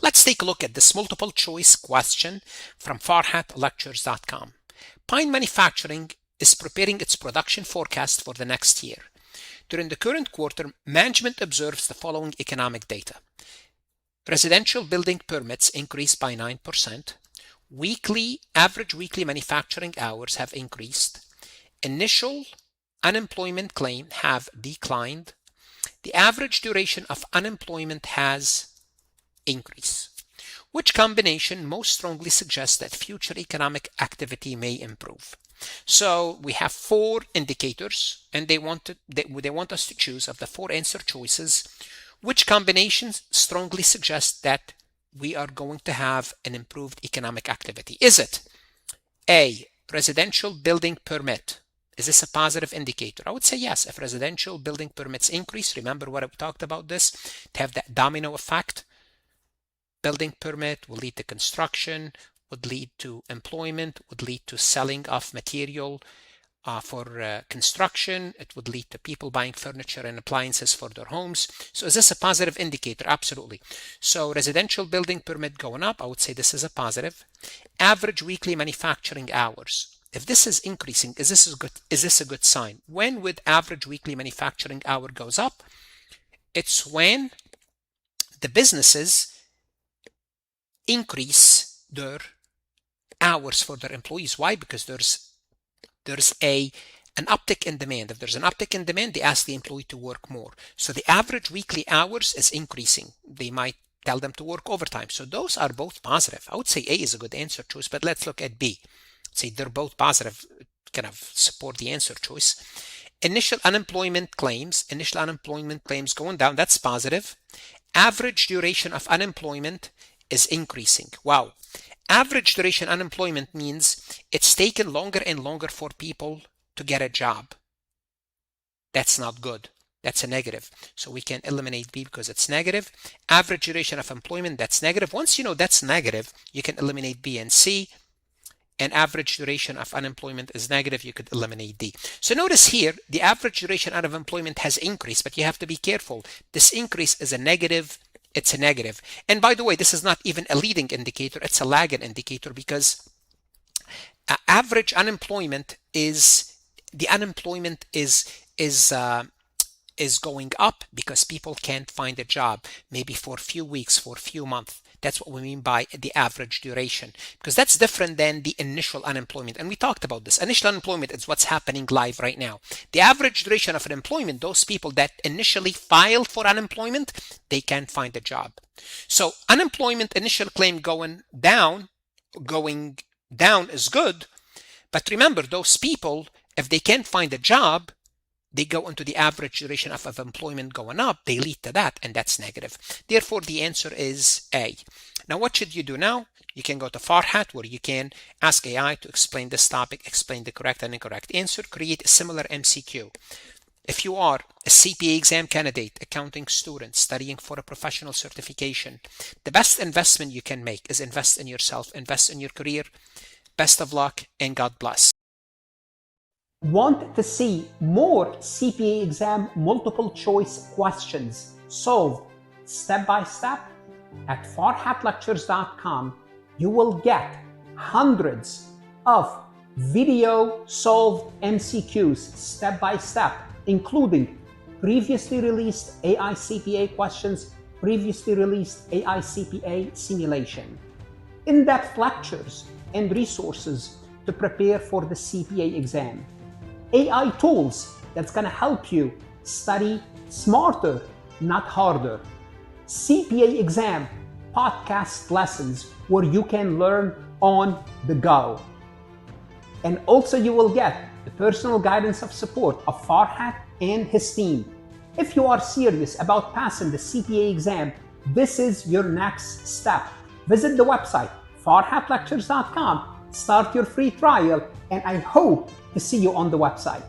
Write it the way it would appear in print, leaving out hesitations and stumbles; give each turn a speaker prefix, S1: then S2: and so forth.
S1: Let's take a look at this multiple choice question from farhatlectures.com. Pine Manufacturing is preparing its production forecast for the next year. During the current quarter, management observes the following economic data. Residential building permits increased by 9%. Average weekly manufacturing hours have increased. Initial unemployment claims have declined. The average duration of unemployment has increased. Which combination most strongly suggests that future economic activity may improve? So we have 4 indicators, and they want us to choose of the 4 answer choices. Which combinations strongly suggest that we are going to have an improved economic activity? Is it A, residential building permit? Is this a positive indicator? I would say yes. If residential building permits increase, remember what I talked about this, to have that domino effect. Building permit will lead to construction, would lead to employment, would lead to selling of material for construction. It would lead to people buying furniture and appliances for their homes. So is this a positive indicator? Absolutely. So residential building permit going up, I would say this is a positive. Average weekly manufacturing hours. If this is increasing, is this a good sign? When would average weekly manufacturing hour goes up? It's when the businesses increase their hours for their employees. Why? Because there's an uptick in demand. If there's an uptick in demand, they ask the employee to work more. So the average weekly hours is increasing. They might tell them to work overtime. So those are both positive. I would say A is a good answer choice, but let's look at B. Say they're both positive, kind of support the answer choice. Initial unemployment claims going down, that's positive. Average duration of unemployment is increasing. Wow. Average duration unemployment means it's taken longer and longer for people to get a job. That's not good. That's a negative. So we can eliminate B because it's negative. Average duration of employment, that's negative. Once you know that's negative, you can eliminate B and C. And average duration of unemployment is negative, you could eliminate D. So notice here, the average duration of employment has increased, but you have to be careful. This increase is a negative. It's a negative. And by the way, this is not even a leading indicator. It's a lagging indicator because average unemployment is going up because people can't find a job, maybe for a few weeks, for a few months. That's what we mean by the average duration, because that's different than the initial unemployment. And we talked about this. Initial unemployment is what's happening live right now. The average duration of unemployment, those people that initially filed for unemployment, they can't find a job. So unemployment initial claim going down is good. But remember, those people, if they can't find a job, they go into the average duration of employment going up, they lead to that, and that's negative. Therefore, the answer is A. Now, what should you do now? You can go to Farhat, where you can ask AI to explain this topic, explain the correct and incorrect answer, create a similar MCQ. If you are a CPA exam candidate, accounting student, studying for a professional certification, the best investment you can make is invest in yourself, invest in your career. Best of luck, and God bless.
S2: Want to see more CPA exam multiple choice questions solved step by step? At farhatlectures.com, you will get hundreds of video solved MCQs step by step, including previously released AI CPA questions, previously released AI CPA simulation, in-depth lectures and resources to prepare for the CPA exam, AI tools that's going to help you study smarter, not harder, CPA exam podcast lessons where you can learn on the go. And also you will get the personal guidance of support of Farhat and his team. If you are serious about passing the CPA exam, this is your next step. Visit the website farhatlectures.com, start your free trial, and I hope to see you on the website.